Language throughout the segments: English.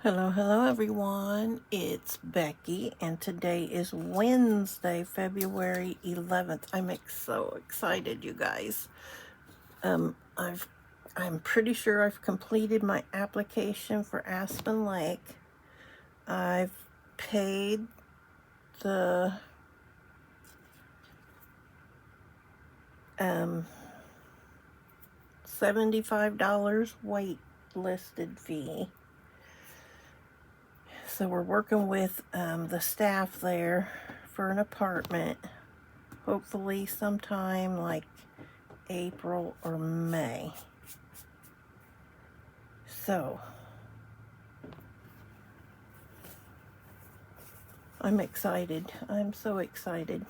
Hello everyone. It's Becky, and today is Wednesday, February 11th. I'm so excited, you guys. I'm pretty sure I've completed my application for Aspen Lake. I've paid the $75 wait listed fee. So we're working with the staff there for an apartment, hopefully sometime like April or May. So I'm excited. I'm so excited.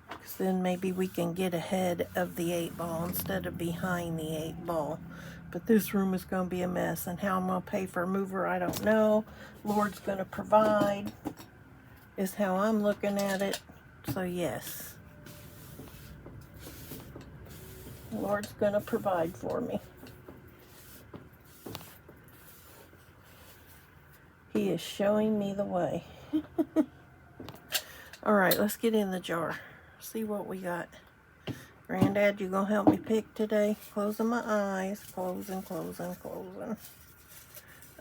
Because then maybe we can get ahead of the 8-ball instead of behind the 8-ball. But this room is going to be a mess. And how I'm going to pay for a mover, I don't know. Lord's going to provide, is how I'm looking at it. So yes. Lord's going to provide for me. He is showing me the way. Alright, let's get in the jar. See what we got. Granddad, you gonna help me pick today? Closing my eyes. Closing.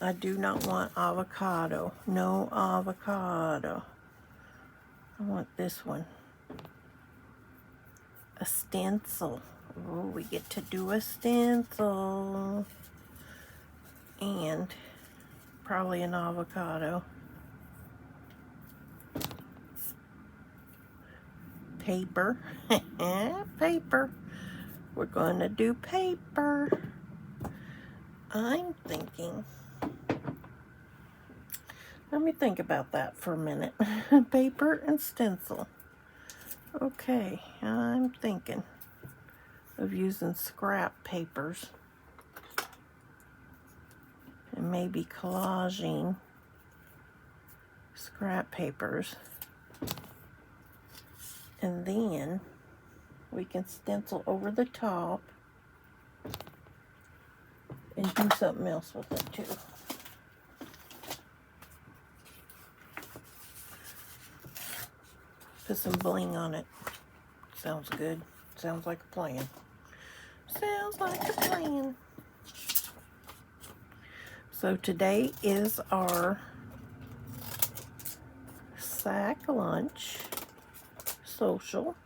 I do not want avocado. No avocado. I want this one. A stencil. Oh, we get to do a stencil. And probably an avocado. Paper. Paper. We're going to do paper. I'm thinking. Let me think about that for a minute. Paper and stencil. Okay, I'm thinking of using scrap papers. And maybe collaging scrap papers. And then we can stencil over the top and do something else with it too. Put some bling on it. Sounds good. Sounds like a plan. Sounds like a plan. So today is our sack lunch social.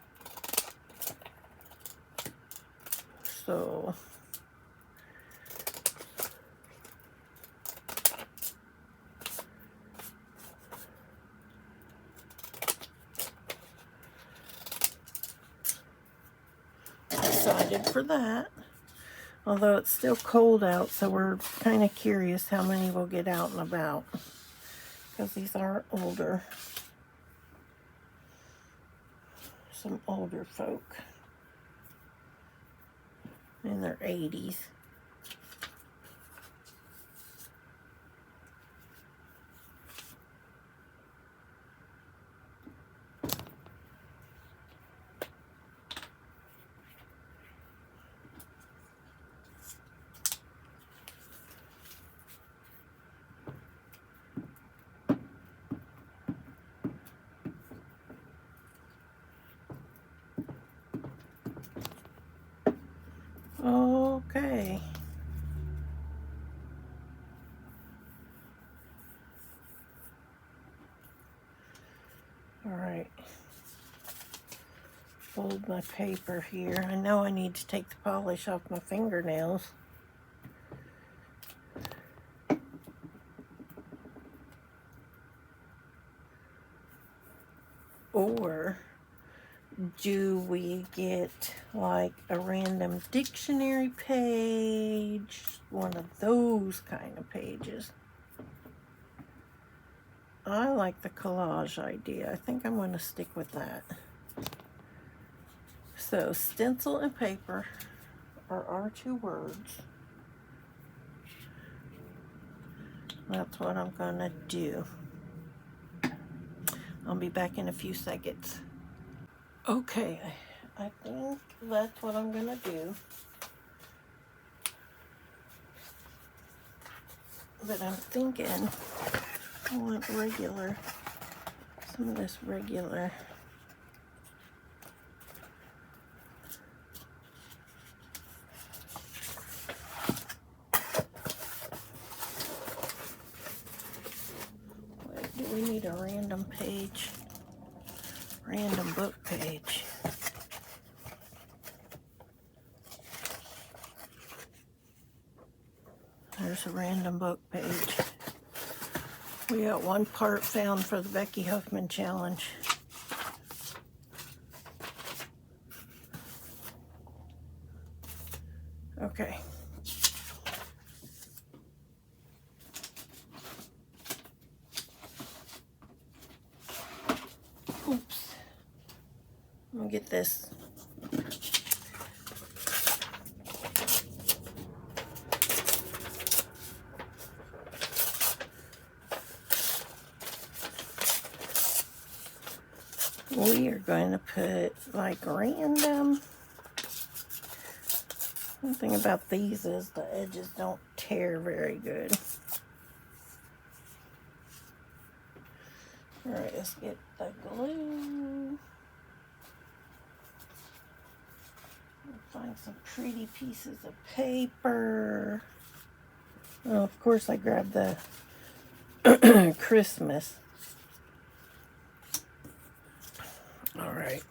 So excited for that. Although it's still cold out, so we're kind of curious how many will get out and about. Because these are older. Some older folk. In their 80s. Okay. Alright. Fold my paper here. I know I need to take the polish off my fingernails. Or do we get like a random dictionary page? One of those kind of pages. I like the collage idea. I think I'm going to stick with that. So stencil and paper are our two words. That's what I'm going to do. I'll be back in a few seconds. Okay, I think that's what I'm gonna do. but I'm thinking I want regular, some of this regular. Wait, do we need a random page? Random book page. There's a random book page. We got one part found for the Becky Huffman challenge. Okay. Oops. I'm gonna get this. We are going to put like random. One thing about these is the edges don't tear very good. Alright, let's get the glue. Find some pretty pieces of paper. Oh, of course I grabbed the Christmas. Alright.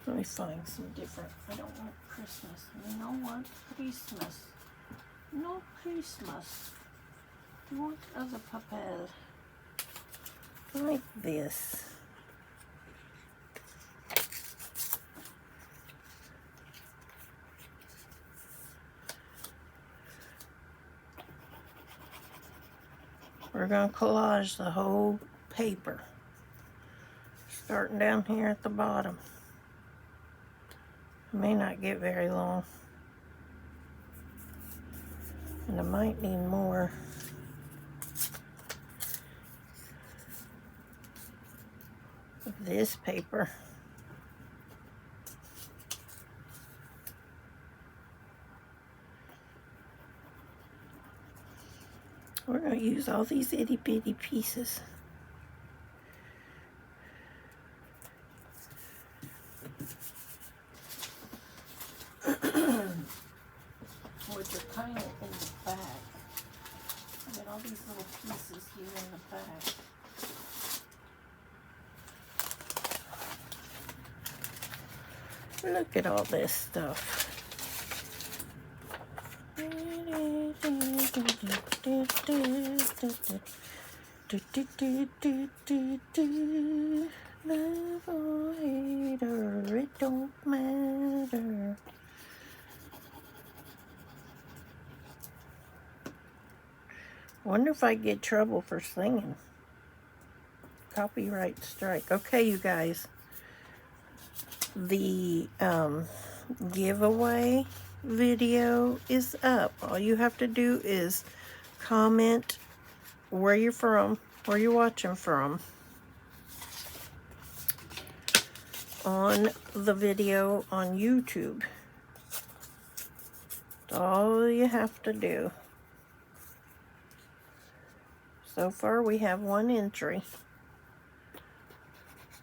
Let me find some different. I don't want Christmas. I don't want Christmas. No Christmas. I want other papel. Like this. We're going to collage the whole paper. Starting down here at the bottom. May not get very long. And I might need more. Of this paper. We're going to use all these itty bitty pieces. Which are kind of in the back. I got all these little pieces here in the back. Look at all this stuff. Love or hate her, it don't matter. Wonder if I get trouble for singing. Copyright strike. Okay, you guys. The giveaway video is up. All you have to do is comment where you're from, where you're watching from, on the video on YouTube. That's all you have to do. So far we have one entry.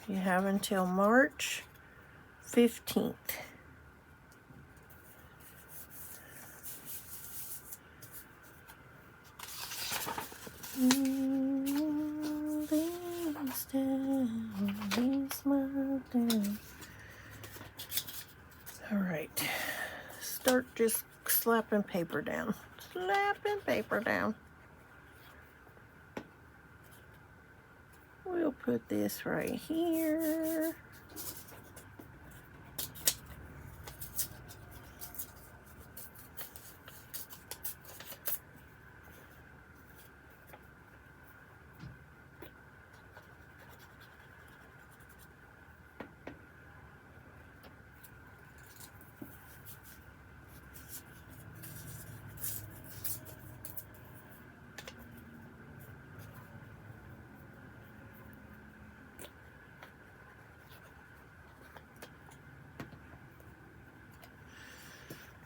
You have until March 15th. All right, start just slapping paper down. Slapping paper down. We'll put this right here.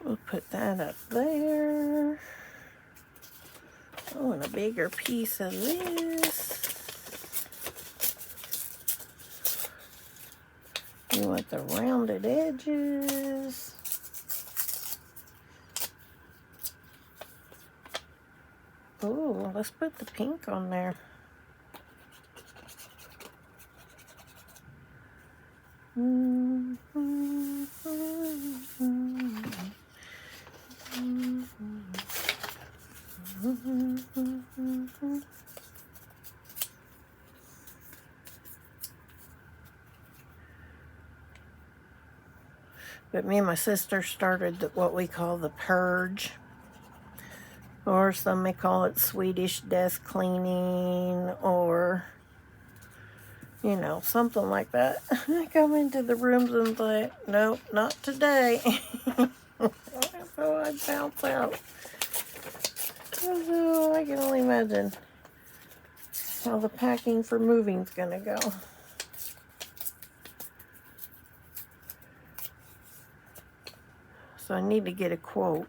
We'll put that up there. Oh, and a bigger piece of this. You want the rounded edges. Oh, let's put the pink on there. But me and my sister started what we call the purge, or some may call it Swedish desk cleaning, or, you know, something like that. I come into the rooms and think, nope, not today. So I bounce out. So I can only imagine how the packing for moving's gonna go. So I need to get a quote.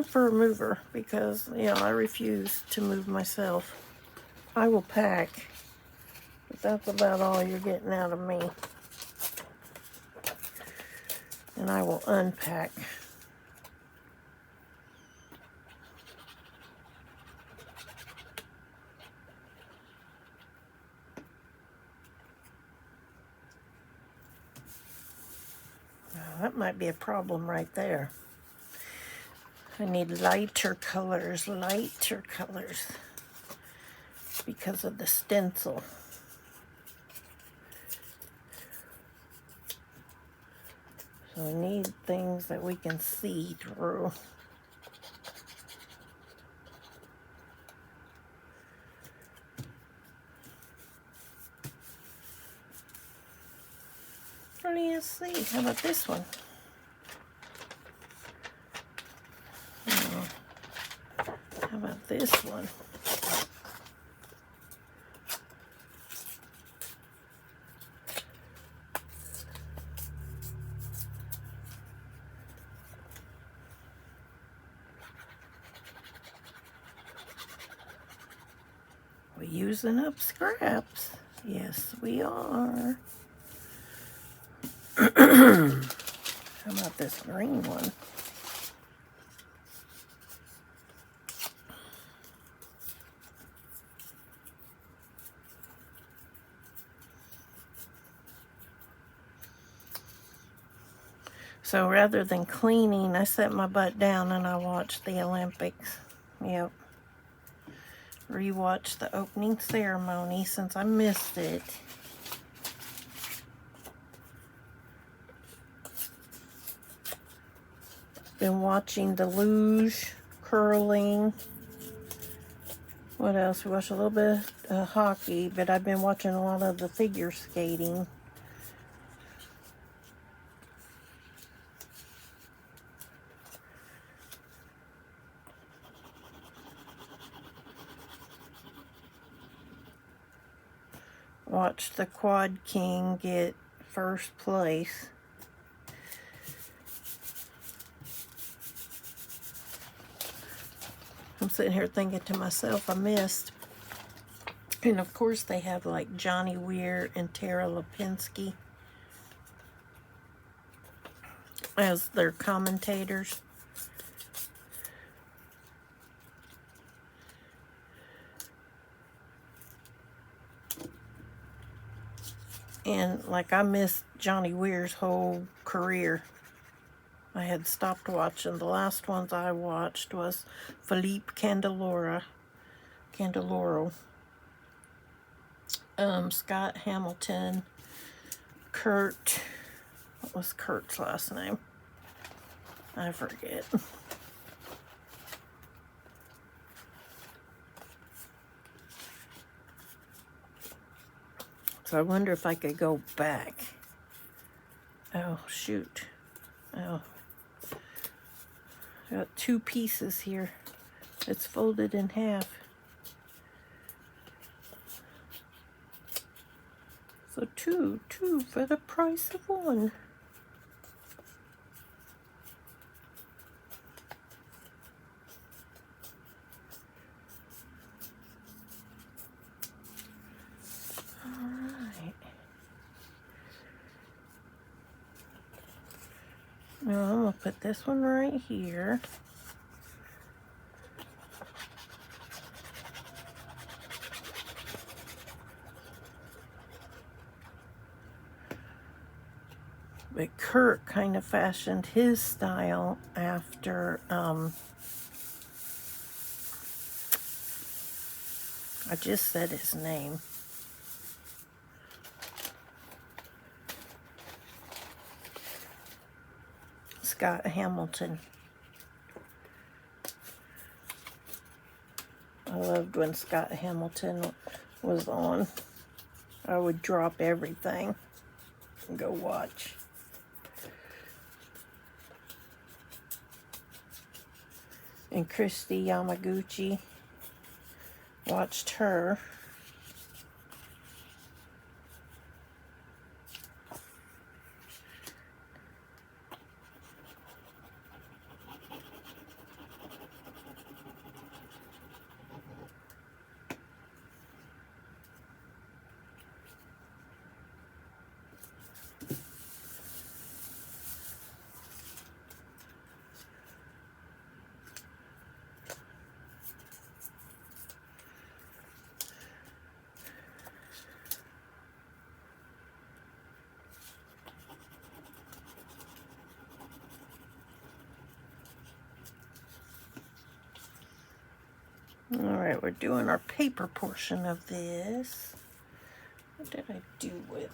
For a mover, because, you know, I refuse to move myself. I will pack, but that's about all you're getting out of me. And I will unpack. Now, that might be a problem right there. I need lighter colors, because of the stencil. So I need things that we can see through. What do you see? How about this one? How about this one? We're using up scraps. Yes, we are. How about this green one? So rather than cleaning, I set my butt down and I watched the Olympics. Yep. Rewatched the opening ceremony since I missed it. Been watching the luge, curling. What else? We watched a little bit of hockey, but I've been watching a lot of the figure skating. Watched the Quad King get first place. I'm sitting here thinking to myself, I missed. And of course they have like Johnny Weir and Tara Lipinski as their commentators. And like I missed Johnny Weir's whole career. I had stopped watching. The last ones I watched was Philippe Candeloro, Scott Hamilton, Kurt. What was Kurt's last name? I forget. So I wonder if I could go back. Oh, shoot. Oh. I got two pieces here. It's folded in half. So two for the price of one. Alright. Now I'm going to put this one right here. But Kurt kind of fashioned his style after, I just said his name. Scott Hamilton. I loved when Scott Hamilton was on. I would drop everything and go watch. And Christy Yamaguchi, watched her. Alright, we're doing our paper portion of this. What did I do with?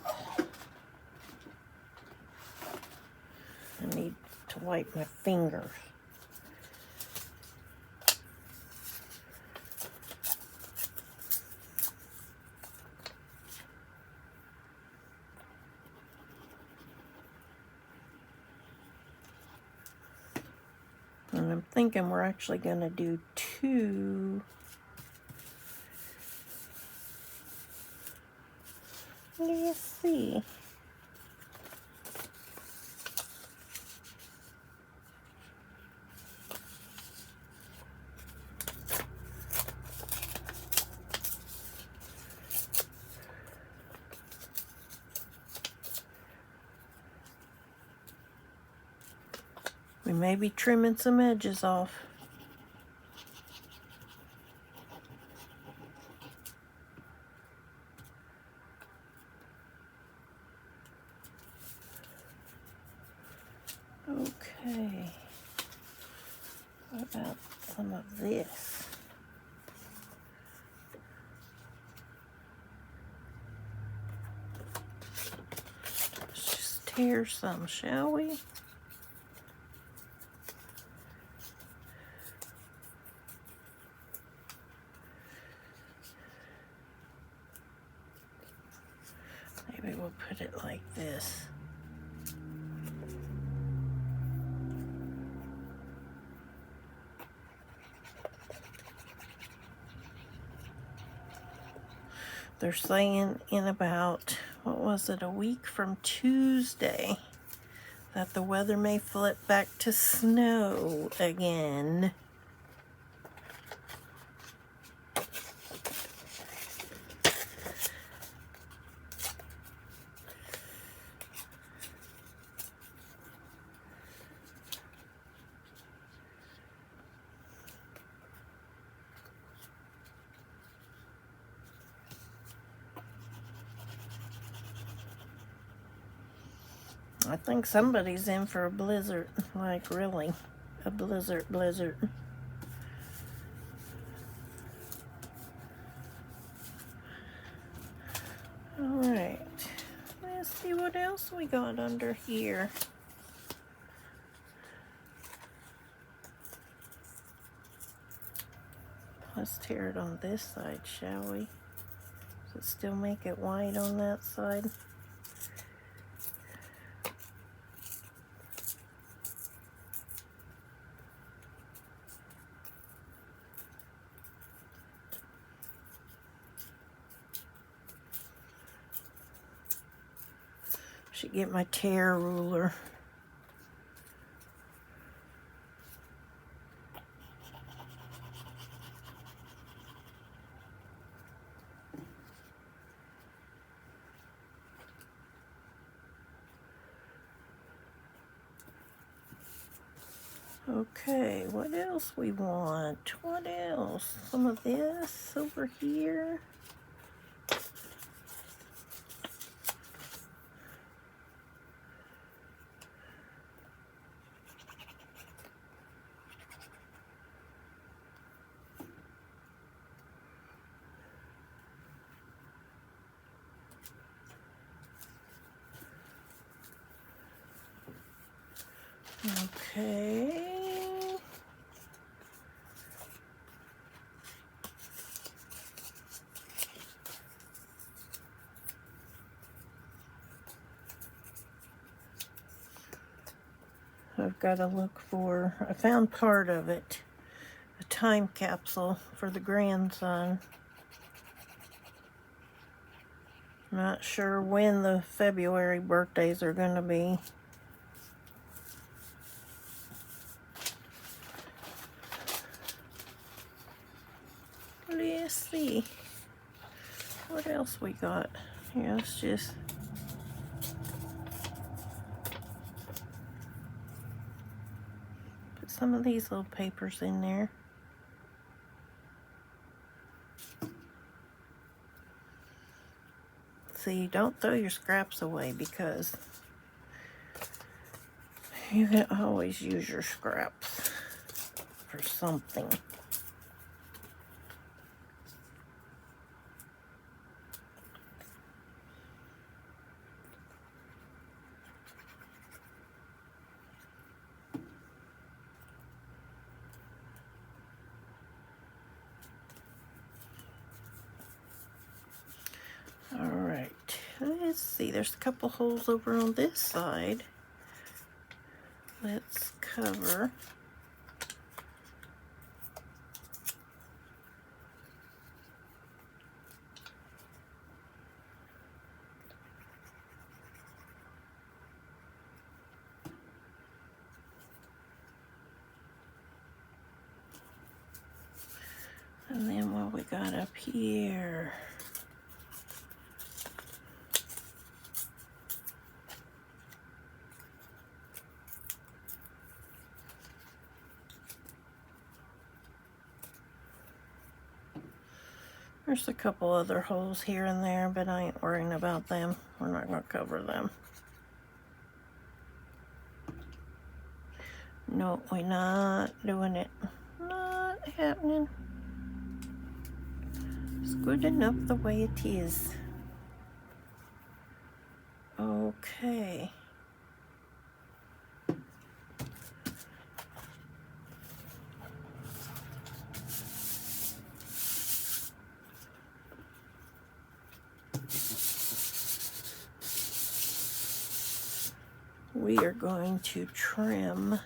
I need to wipe my fingers. And I'm thinking we're actually going to do two. What do you see? We may be trimming some edges off. Okay. What about some of this? Let's just tear some, shall we? Maybe we'll put it like this. They're saying in about, what was it, a week from Tuesday, that the weather may flip back to snow again. I think somebody's in for a blizzard, like really, a blizzard. Alright, let's see what else we got under here. Let's tear it on this side, shall we? Does it still make it white on that side? Should get my tear ruler. Okay, what else we want? What else? Some of this over here. Okay. I've got to look for, I found part of it, a time capsule for the grandson. Not sure when the February birthdays are going to be. Let's see. What else we got? Yeah, it's just... put some of these little papers in there. See, don't throw your scraps away because you can always use your scraps for something. Alright, let's see, there's a couple holes over on this side. Let's cover. And then what we got up here. There's a couple other holes here and there, but I ain't worrying about them. We're not going to cover them. No, we're not doing it. Not happening. It's good enough the way it is. Okay. We are going to trim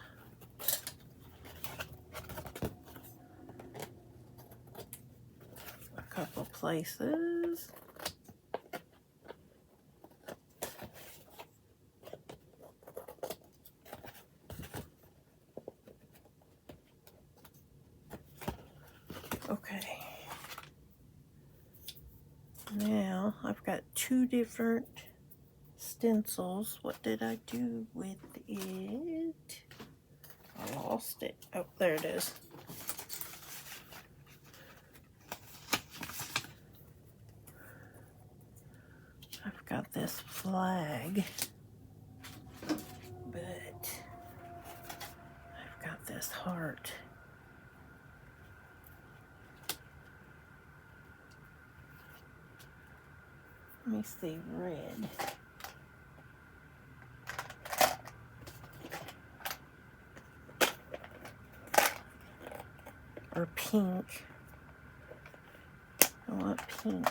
a couple places. Okay. Now I've got two different stencils. What did I do with it? I lost it. Oh, there it is. I've got this flag, but I've got this heart. Let me see, red. Or pink. I want pink.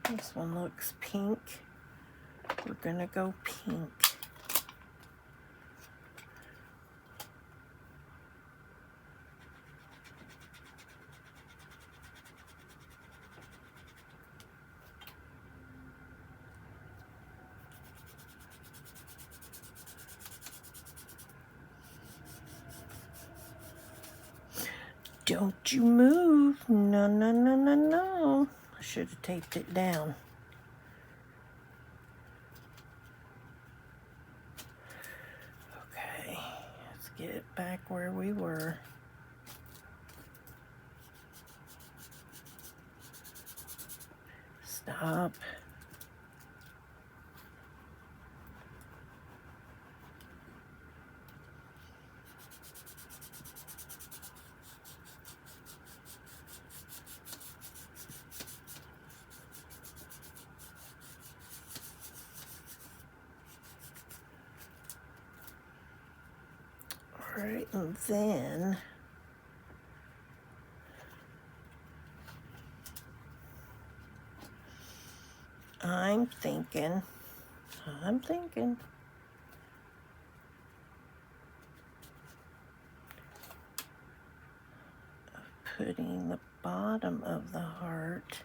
This one looks pink. We're gonna go pink. Don't you move. No, no, no, no, no. I should have taped it down. Okay, let's get it back where we were. Stop. All right, and then I'm thinking of putting the bottom of the heart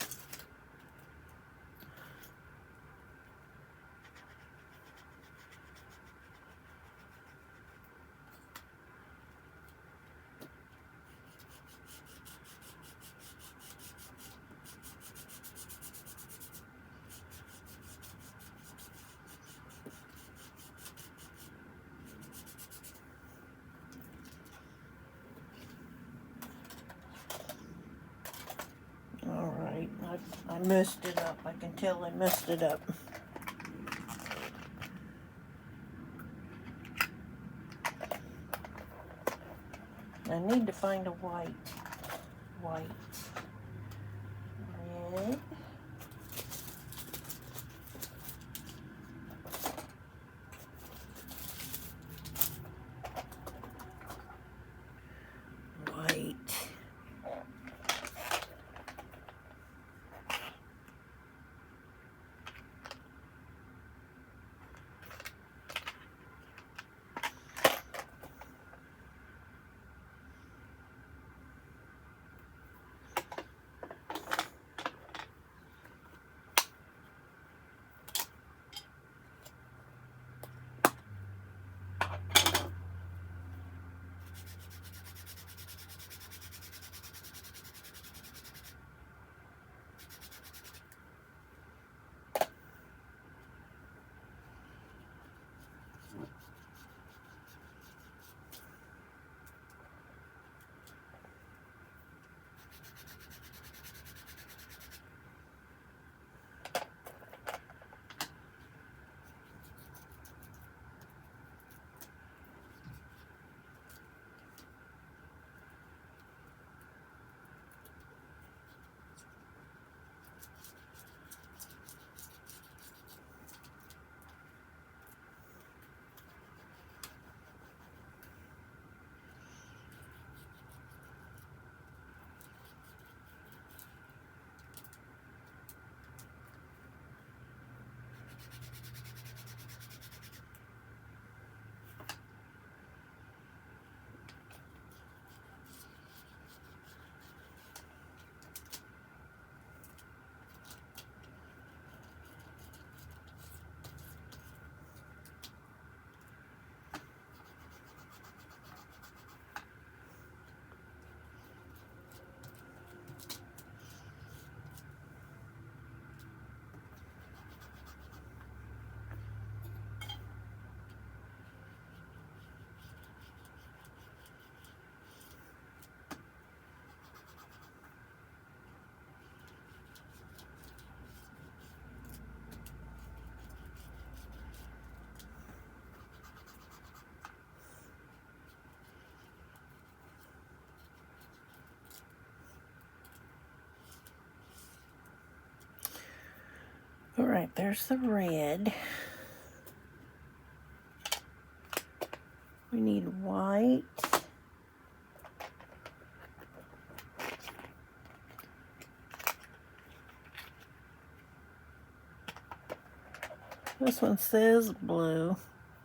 All right, I messed it up. I can tell I messed it up. I need to find a white, red, white, All right, there's the red. We need white. This one says blue.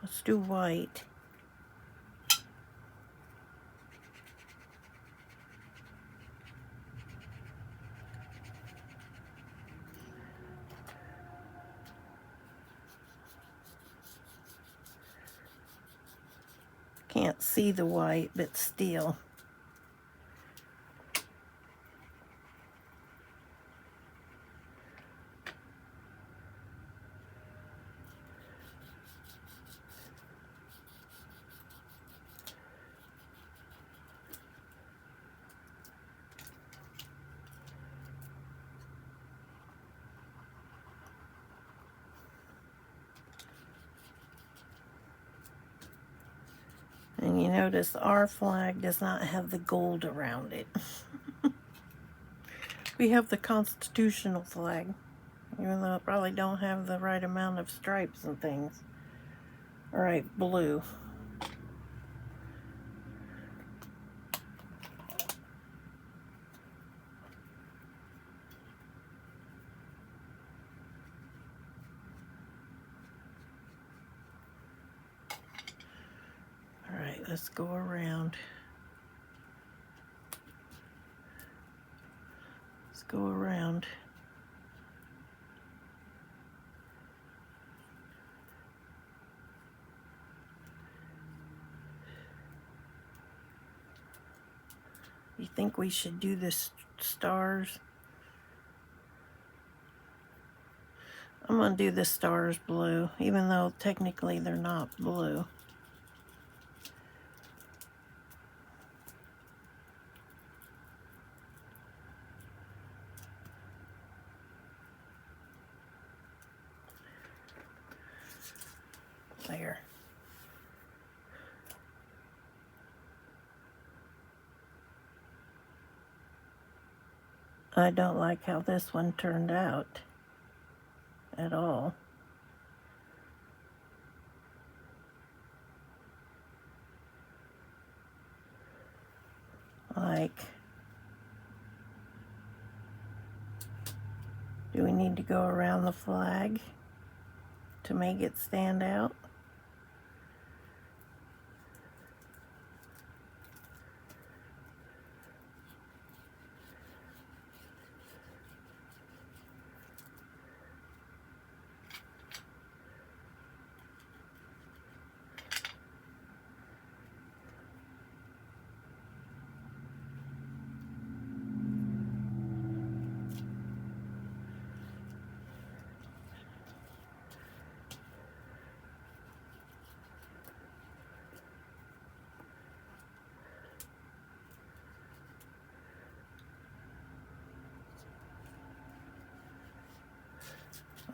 Let's do white. Can't see the white, but still. thing. You notice our flag does not have the gold around it. We have the constitutional flag, even though it probably don't have the right amount of stripes and things. All right, blue. All right, let's go around. Let's go around. You think we should do the stars? I'm gonna do the stars blue, even though technically they're not blue. There. I don't like how this one turned out at all. Like, do we need to go around the flag to make it stand out?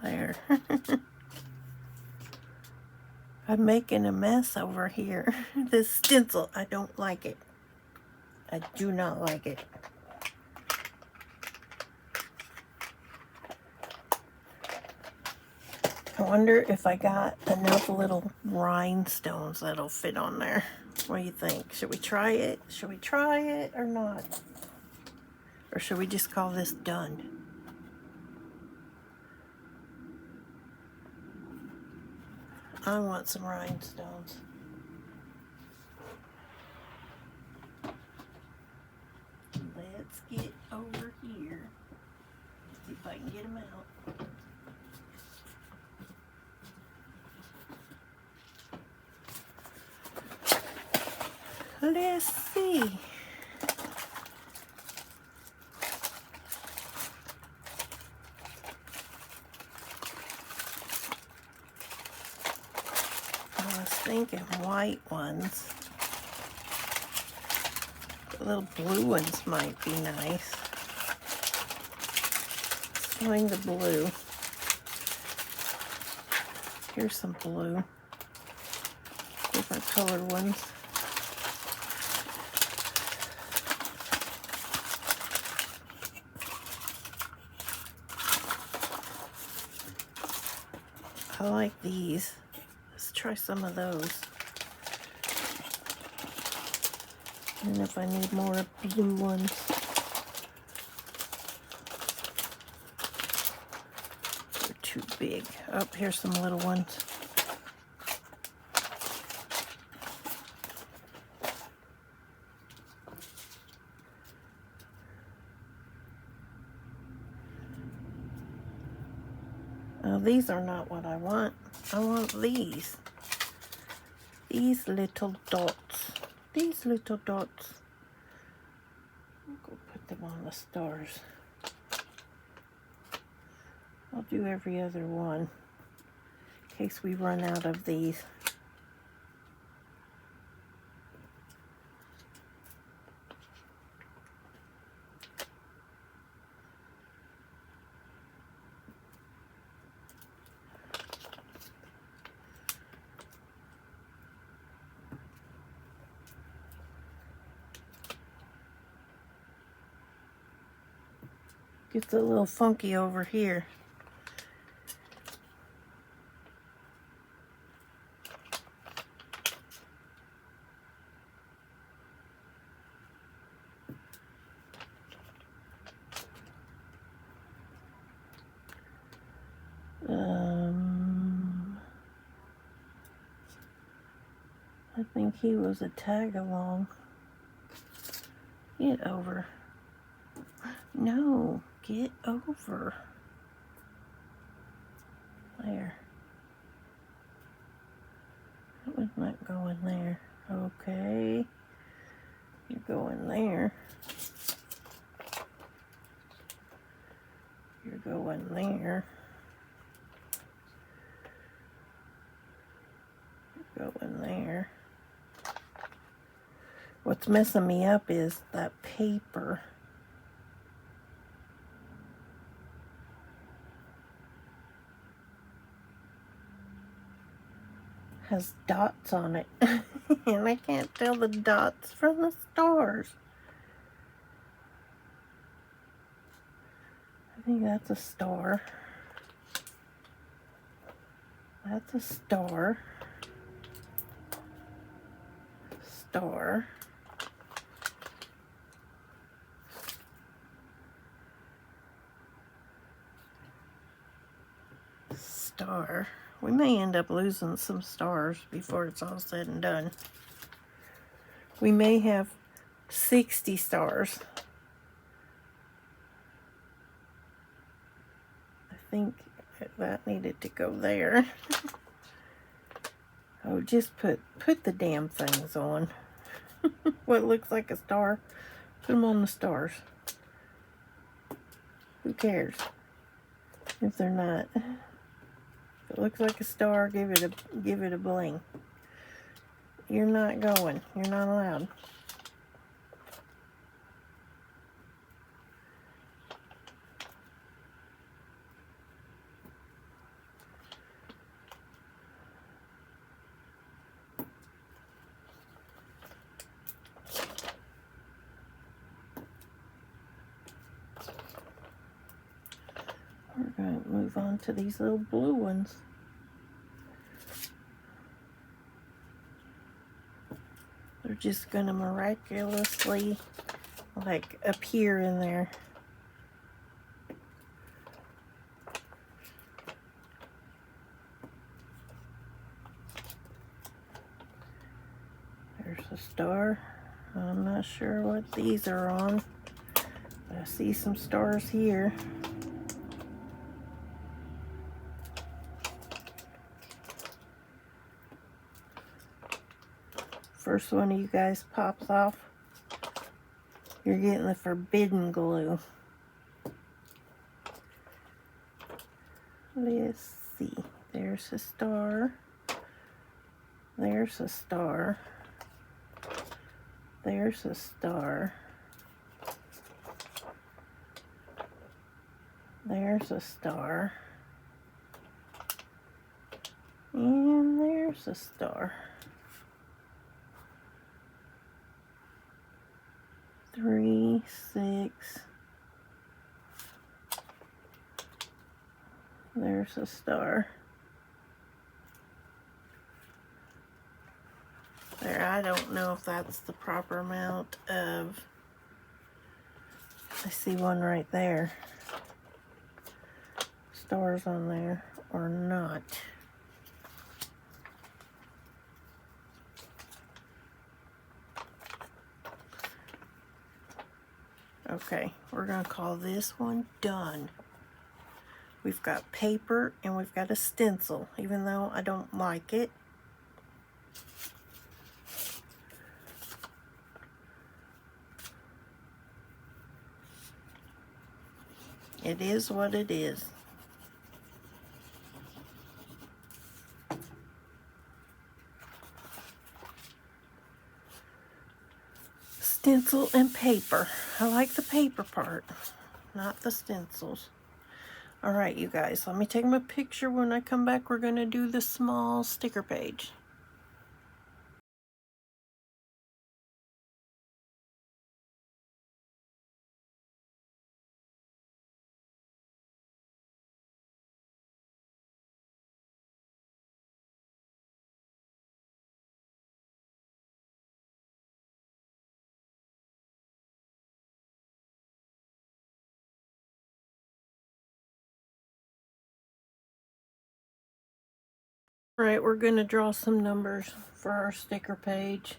There. I'm making a mess over here. This stencil, I don't like it. I do not like it. I wonder if I got enough little rhinestones that'll fit on there. What do you think? Should we try it? Should we try it or not? Or should we just call this done? I want some rhinestones. Let's get over here. See if I can get them out. Let's see. I was thinking white ones. The little blue ones might be nice. Let's find the blue. Here's some blue. Different colored ones. I like these. Let's try some of those. And if I need more blue ones. They're too big. Oh, here's some little ones. These are not what I want. I want these. These little dots. These little dots. I'll go put them on the stars. I'll do every other one in case we run out of these. Gets a little funky over here. I think he was a tag along. Get over. No, get over. There. That was not going there. Okay. You're going there. You're going there. You're going there. What's messing me up is that paper. Has dots on it. And I can't tell the dots from the stars. I think that's a star. That's a star. Star. Star. We may end up losing some stars before it's all said and done. We may have 60 stars. I think that needed to go there. Oh, just put the damn things on. What looks like a star, put them on the stars. Who cares if they're not? If it looks like a star, give it a bling. You're not going. You're not allowed. We're going to move on to these little blue ones. They're just going to miraculously, like, appear in there. There's a star. I'm not sure what these are on. I see some stars here. First one of you guys pops off, you're getting the forbidden glue. Let's see. There's a star. There's a star. There's a star. There's a star. And there's a star. 3, 6. There's a star. There, I don't know if that's the proper amount of... I see one right there. Stars on there or not. Okay, we're going to call this one done. We've got paper and we've got a stencil, even though I don't like it. It is what it is. Stencil and paper. I like the paper part, not the stencils. All right, you guys, let me take my picture. When I come back, we're going to do the small sticker page. Alright, we're going to draw some numbers for our sticker page.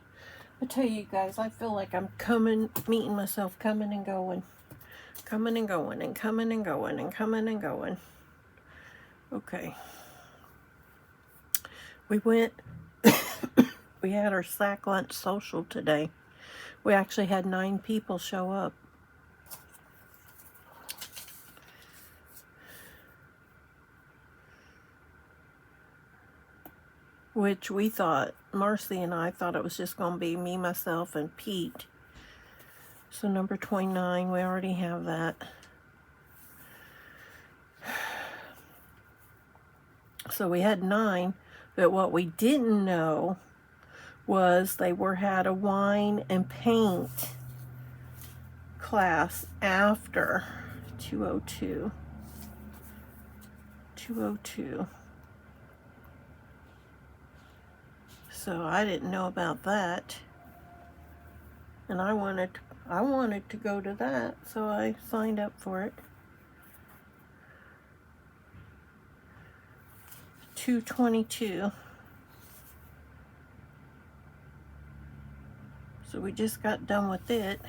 I tell you guys, I feel like I'm meeting myself coming and going. Coming and going and coming and going and coming and going. Okay. We went, we had our sack lunch social today. We actually had 9 people show up. Which we thought, Marcy and I thought it was just going to be me, myself, and Pete. So number 29, we already have that. So we had 9, but what we didn't know was they had a wine and paint class after 202. 202. So I didn't know about that. And I wanted to go to that, so I signed up for it. 222. So we just got done with it.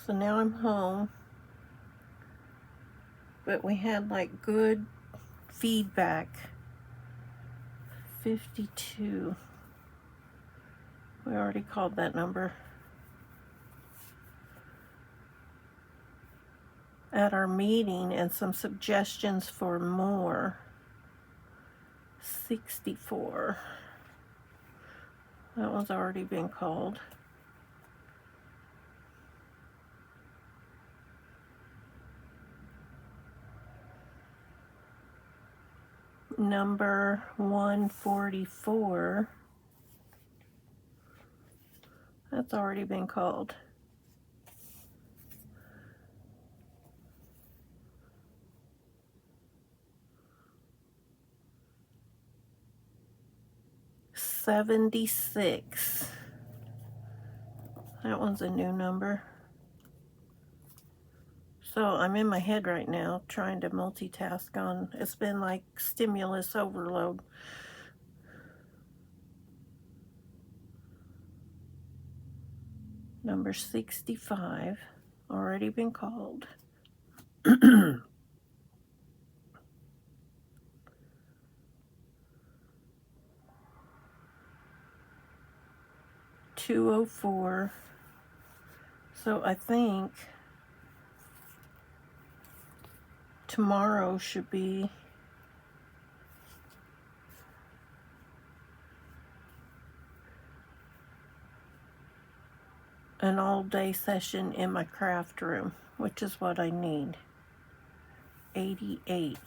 So now I'm home. But we had like good feedback. 52. We already called that number. At our meeting, and some suggestions for more. 64. That one's already been called. Number 144. That's already been called. $76. That one's a new number. So I'm in my head right now trying to multitask on, it's been like stimulus overload. Number 65, already been called. 204. So I think tomorrow should be an all-day session in my craft room, which is what I need. 88.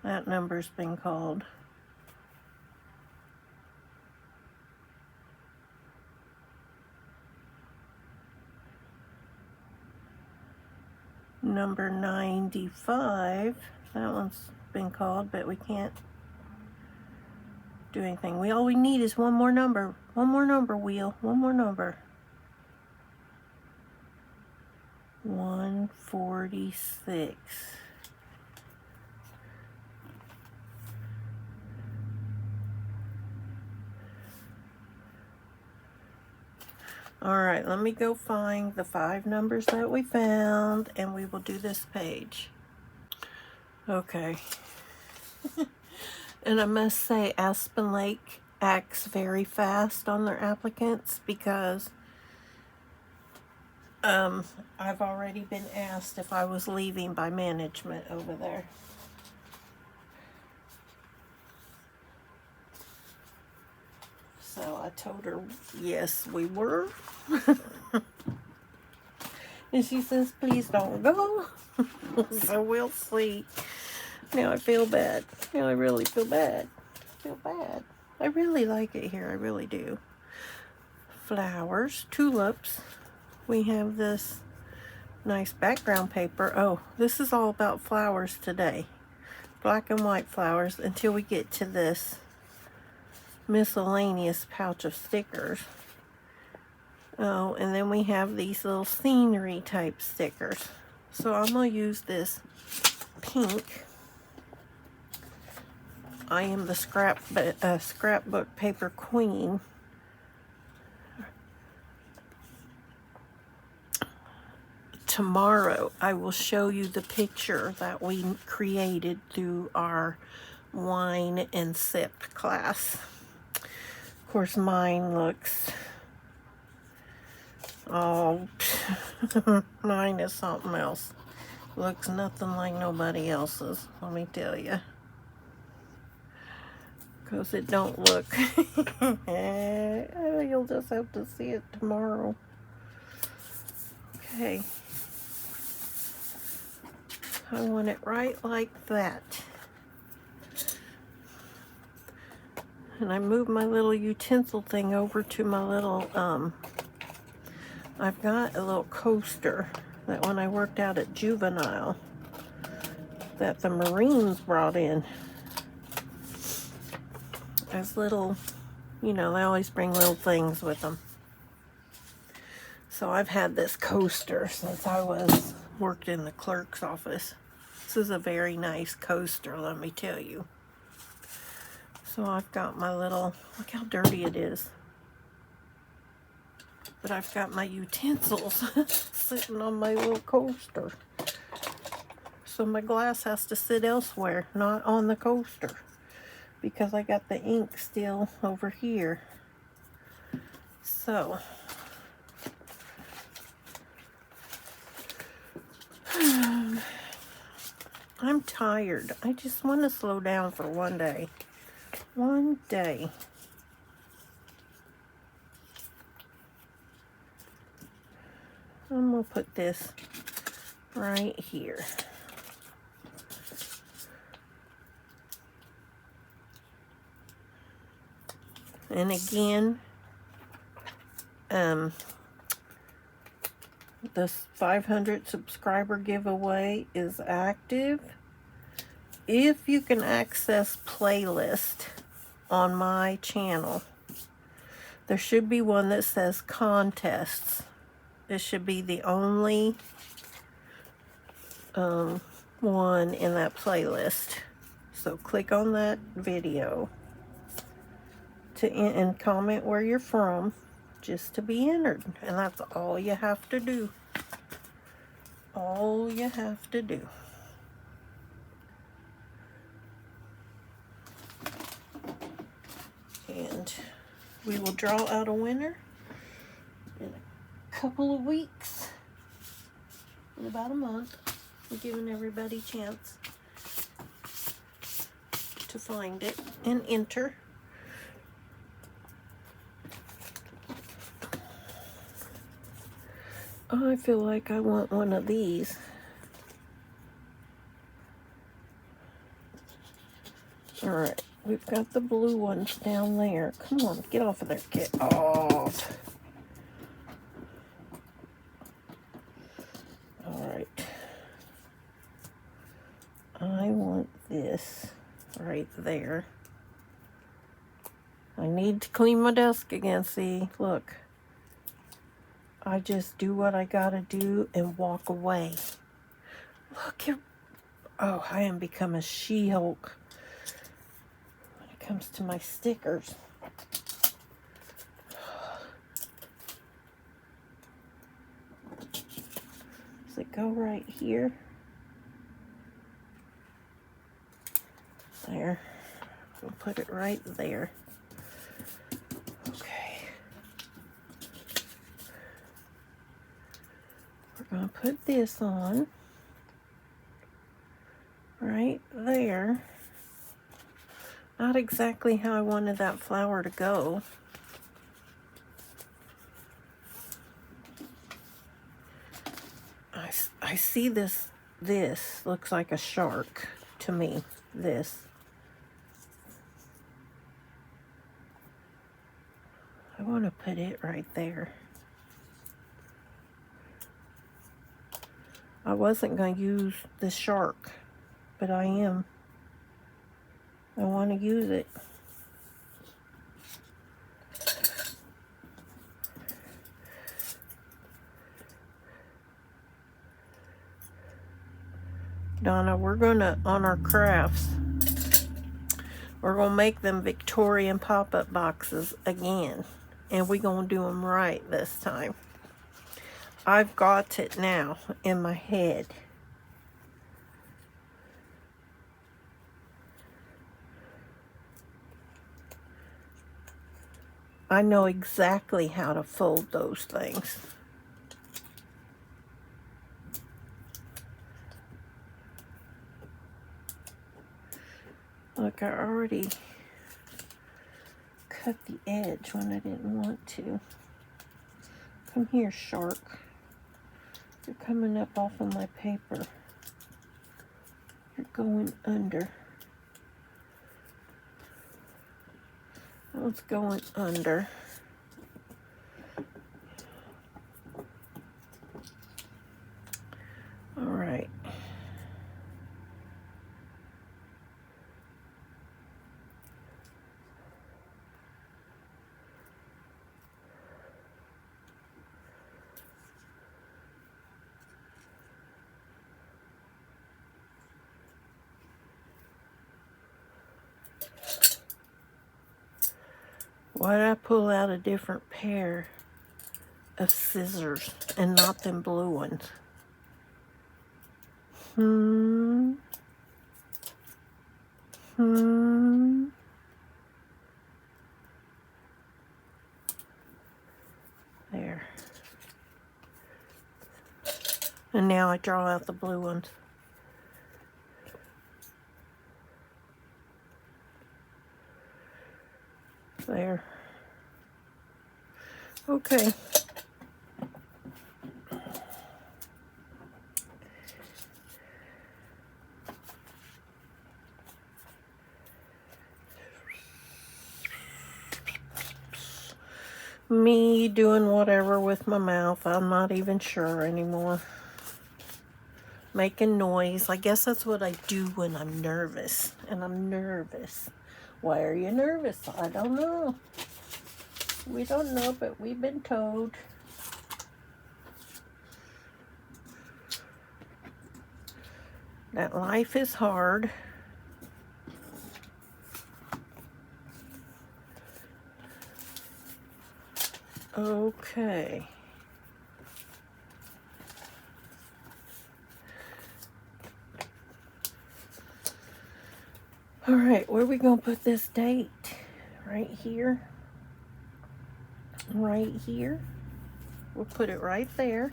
That number's been called. Number 95. That one's been called, but we can't do anything. All we need is one more number. One more number, wheel. One more number. 146. Alright, let me go find the 5 numbers that we found, and we will do this page. Okay. And I must say, Aspen Lake acts very fast on their applicants, because I've already been asked if I was leaving by management over there. So I told her, yes, we were. And she says, please don't go. So we'll see. Now I feel bad. Now I really feel bad. I feel bad. I really like it here. I really do. Flowers, tulips. We have this nice background paper. Oh, this is all about flowers today. Black and white flowers until we get to this miscellaneous pouch of stickers. Oh, and then we have these little scenery type stickers. So I'm going to use this pink. I am the scrapbook paper queen. Tomorrow I will show you the picture that we created through our wine and sip class. Of course, mine looks, oh, mine is something else. Looks nothing like nobody else's, let me tell you. Because it don't look. You'll just have to see it tomorrow. Okay. I want it right like that. And I moved my little utensil thing over to my little, I've got a little coaster that when I worked out at Juvenile, that the Marines brought in as little, you know, they always bring little things with them. So I've had this coaster since I worked in the clerk's office. This is a very nice coaster, let me tell you. So I've got my little, look how dirty it is. But I've got my utensils sitting on my little coaster. So my glass has to sit elsewhere, not on the coaster. Because I got the ink still over here. So I'm tired. I just want to slow down for one day. One day. I'm going to put this right here. And again, this 500 subscriber giveaway is active. If you can access playlist on my channel, there should be one that says contests. This should be the only one in that playlist. So click on that video and comment where you're from just to be entered. And that's all you have to do. All you have to do. And we will draw out a winner in a couple of weeks. In about a month. We're giving everybody a chance to find it and enter. I feel like I want one of these. Alright, we've got the blue ones down there. Come on, get off of there, get off. Alright. I want this right there. I need to clean my desk again, see, look. I just do what I gotta do and walk away. Look here. Oh, I am become a She-Hulk when it comes to my stickers. Does it go right here? There. We'll put it right there. Okay. We're going to put this on right there. Not exactly how I wanted that flower to go. I see this looks like a shark to me, this. I want to put it right there. I wasn't going to use the shark, but I am. I want to use it. Donna, we're gonna, on our crafts, we're gonna make them Victorian pop-up boxes again. And we're gonna do them right this time. I've got it now in my head. I know exactly how to fold those things. Look, I already cut the edge when I didn't want to. Come here, shark. You're coming up off of my paper. You're going under. It's going under. All right. Why did I pull out a different pair of scissors and not them blue ones? There. And now I draw out the blue ones. There. Okay. Me doing whatever with my mouth. I'm not even sure anymore. Making noise. I guess that's what I do when I'm nervous. And I'm nervous. Why are you nervous? I don't know. We don't know, but we've been told. That life is hard. Okay. All right, where are we going to put this date? Right here. Right here. We'll put it right there.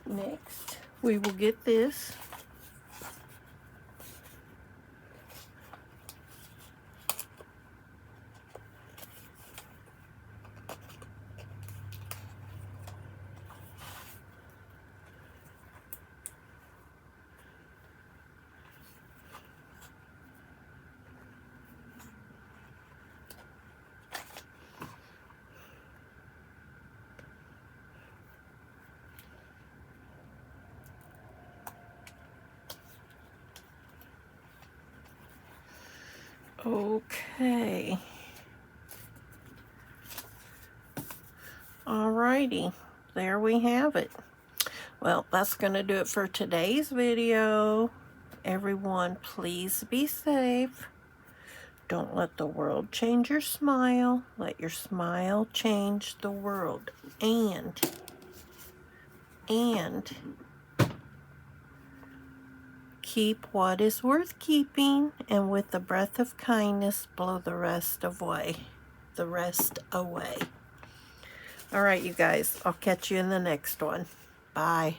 Next, we will get this. Okay. Alrighty, there we have it. Well, that's going to do it for today's video. Everyone, please be safe. Don't let the world change your smile. Let your smile change the world. And keep what is worth keeping, and with the breath of kindness, blow the rest away. All right, you guys, I'll catch you in the next one. Bye.